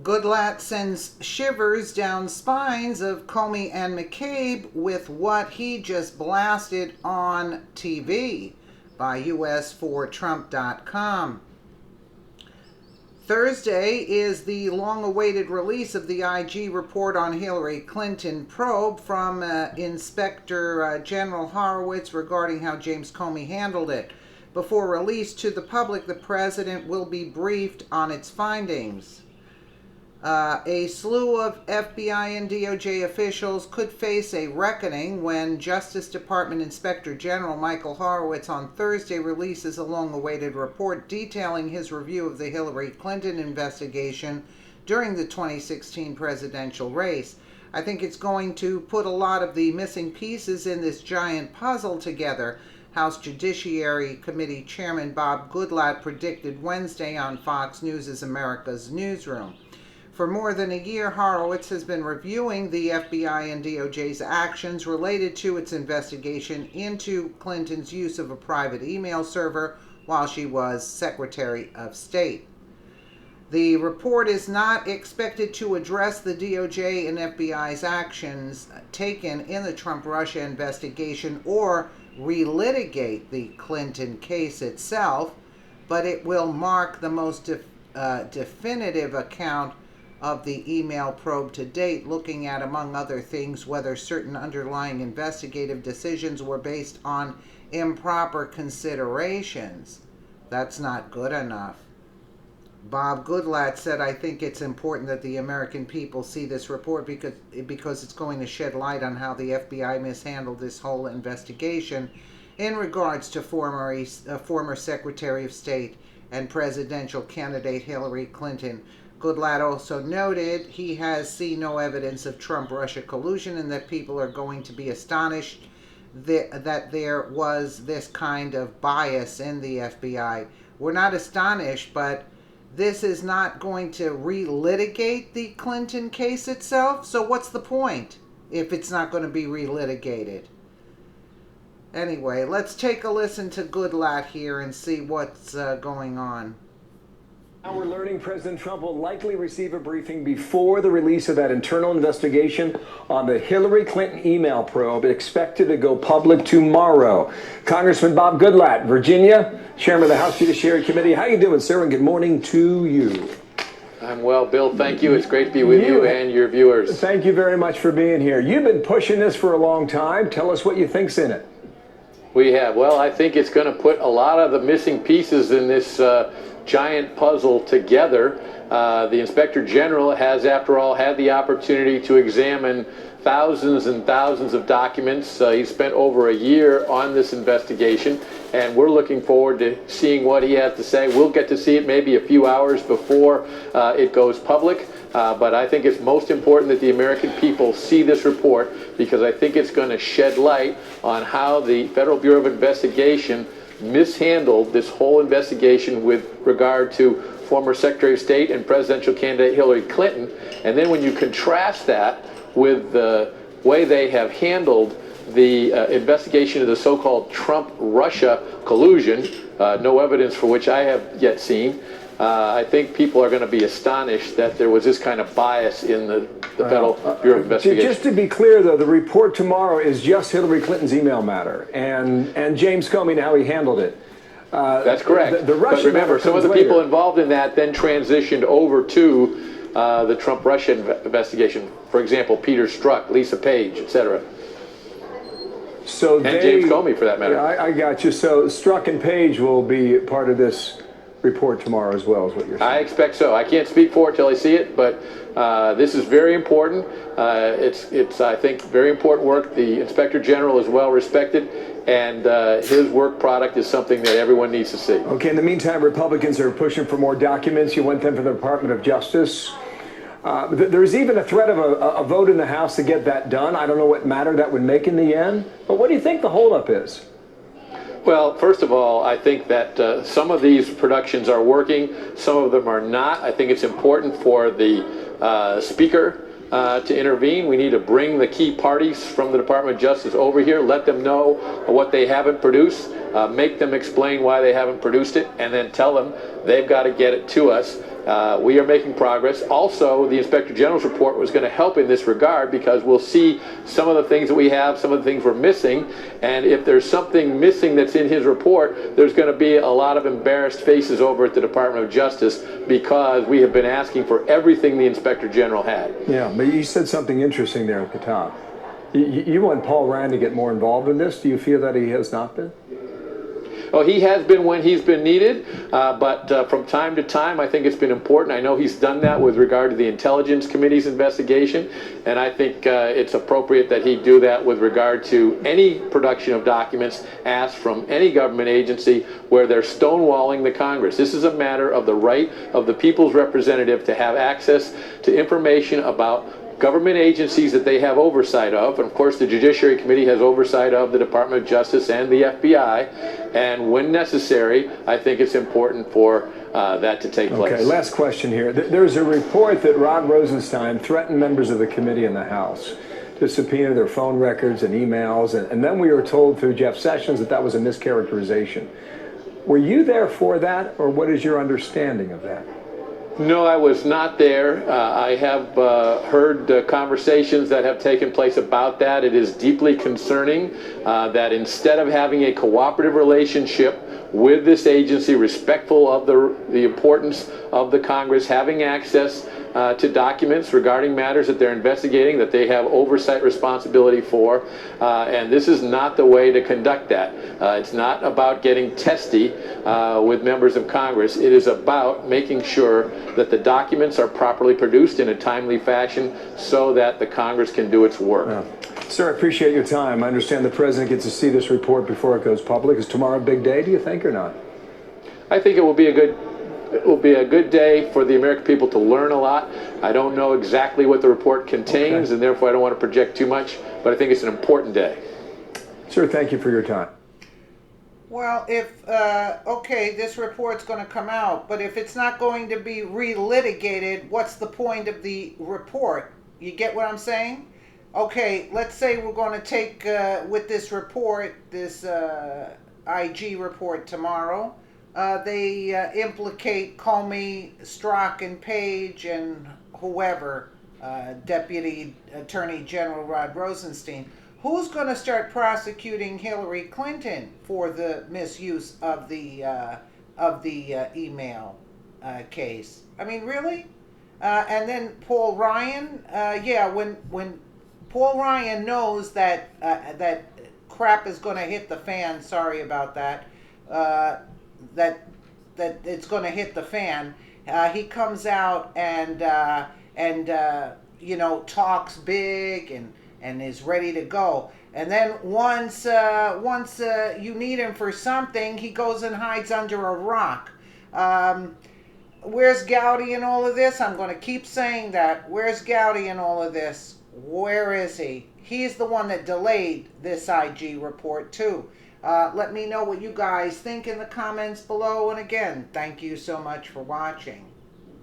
Goodlatte sends shivers down spines of Comey and Mcabe with what he just blasted on TV by US4Trump.com. Thursday is the long-awaited release of the IG report on Hillary Clinton probe from Inspector General Horowitz regarding how James Comey handled it. Before release to the public, the president will be briefed on its findings. A slew of FBI and DOJ officials could face a reckoning when Justice Department Inspector General Michael Horowitz on Thursday releases a long-awaited report detailing his review of the Hillary Clinton investigation during the 2016 presidential race. I think it's going to put a lot of the missing pieces in this giant puzzle together, House Judiciary Committee Chairman Bob Goodlatte predicted Wednesday on Fox News' America's Newsroom. For more than a year, Horowitz has been reviewing the FBI and DOJ's actions related to its investigation into Clinton's use of a private email server while she was Secretary of State. The report is not expected to address the DOJ and FBI's actions taken in the Trump-Russia investigation or relitigate the Clinton case itself, but it will mark the most definitive account of the email probe to date, looking at, among other things, whether certain underlying investigative decisions were based on improper considerations. That's not good enough. Bob Goodlatte said, I think it's important that the American people see this report because it's going to shed light on how the FBI mishandled this whole investigation in regards to former Secretary of State and presidential candidate Hillary Clinton. Goodlatte also noted he has seen no evidence of Trump-Russia collusion and that people are going to be astonished that there was this kind of bias in the FBI. We're not astonished, but this is not going to relitigate the Clinton case itself, so what's the point if it's not going to be relitigated? Anyway, let's take a listen to Goodlatte here and see what's going on. Now we're learning President Trump will likely receive a briefing before the release of that internal investigation on the Hillary Clinton email probe, expected to go public tomorrow. Congressman Bob Goodlatte, Virginia, Chairman of the House Judiciary Committee. How you doing, sir? And good morning to you. I'm well, Bill. Thank you. It's great to be with you and your viewers. Thank you very much for being here. You've been pushing this for a long time. Tell us what you think's in it. We have. Well, I think it's going to put a lot of the missing pieces in this giant puzzle together. The Inspector General has, after all, had the opportunity to examine thousands and thousands of documents. He spent over a year on this investigation, and we're looking forward to seeing what he has to say. We'll get to see it maybe a few hours before it goes public. But I think it's most important that the American people see this report, because I think it's going to shed light on how the Federal Bureau of Investigation mishandled this whole investigation with regard to former Secretary of State and presidential candidate Hillary Clinton. And then when you contrast that with the way they have handled the investigation of the so-called Trump-Russia collusion, no evidence for which I have yet seen, I think people are going to be astonished that there was this kind of bias in the Federal Bureau of Investigation. Just to be clear, though, the report tomorrow is just Hillary Clinton's email matter and James Comey and how he handled it. That's correct. But remember, some of the people involved in that then transitioned over to the Trump-Russia investigation. For example, Peter Strzok, Lisa Page, etc. So and James Comey, for that matter. Yeah, I got you. So Strzok and Page will be part of this report tomorrow as well, is what you're saying. I expect so. I can't speak for it till I see it, but this is very important. It's I think, very important work. The Inspector General is well respected, and his work product is something that everyone needs to see. Okay, in the meantime, Republicans are pushing for more documents. You want them from the Department of Justice. There's even a threat of a vote in the House to get that done. I don't know what matter that would make in the end, but what do you think the holdup is? Well, first of all, I think that some of these productions are working, some of them are not. I think it's important for the Speaker to intervene. We need to bring the key parties from the Department of Justice over here, let them know what they haven't produced, make them explain why they haven't produced it, and then tell them they've got to get it to us. we are making progress. Also, the Inspector General's report was going to help in this regard, because we'll see some of the things that we have, some of the things we're missing, and if there's something missing that's in his report, there's going to be a lot of embarrassed faces over at the Department of Justice, because we have been asking for everything the Inspector General had. Yeah, but you said something interesting there at the top. You want Paul Ryan to get more involved in this. Do you feel that he has not been? Well, he has been when he's been needed, but from time to time, I think it's been important. I know he's done that with regard to the Intelligence Committee's investigation, and I think it's appropriate that he do that with regard to any production of documents asked from any government agency where they're stonewalling the Congress. This is a matter of the right of the people's representative to have access to information about government agencies that they have oversight of. And of course, the Judiciary Committee has oversight of the Department of Justice and the FBI. And when necessary, I think it's important for that to take place. Okay, last question here. There's a report that Rod Rosenstein threatened members of the committee in the House to subpoena their phone records and emails. And then we were told through Jeff Sessions that that was a mischaracterization. Were you there for that, or what is your understanding of that? No, I was not there. I have heard conversations that have taken place about that. It is deeply concerning that instead of having a cooperative relationship with this agency, respectful of the importance of the Congress having access to documents regarding matters that they're investigating, that they have oversight responsibility for, and this is not the way to conduct that. It's not about getting testy with members of Congress. It is about making sure that the documents are properly produced in a timely fashion so that the Congress can do its work. Yeah. Sir, I appreciate your time. I understand the president gets to see this report before it goes public. Is tomorrow a big day, do you think, or not? I think it will be a good day for the American people to learn a lot. I don't know exactly what the report contains, and therefore I don't want to project too much, but I think it's an important day. Sir, thank you for your time. Well, if, okay, this report's going to come out, but if it's not going to be relitigated, what's the point of the report? You get what I'm saying? Okay, let's say we're going to take, with this report, this IG report tomorrow, they implicate Comey, Strzok, and Page, and whoever, Deputy Attorney General Rod Rosenstein. Who's going to start prosecuting Hillary Clinton for the misuse of the email case? I mean, really? And then Paul Ryan, yeah, when Paul Ryan knows that that crap is going to hit the fan. Sorry about that. That it's going to hit the fan. He comes out and you know, talks big and is ready to go. And then once you need him for something, he goes and hides under a rock. Where's Gowdy in all of this? I'm going to keep saying that. Where's Gowdy in all of this? Where is he? He's the one that delayed this IG report too. Let me know what you guys think in the comments below. And again, thank you so much for watching.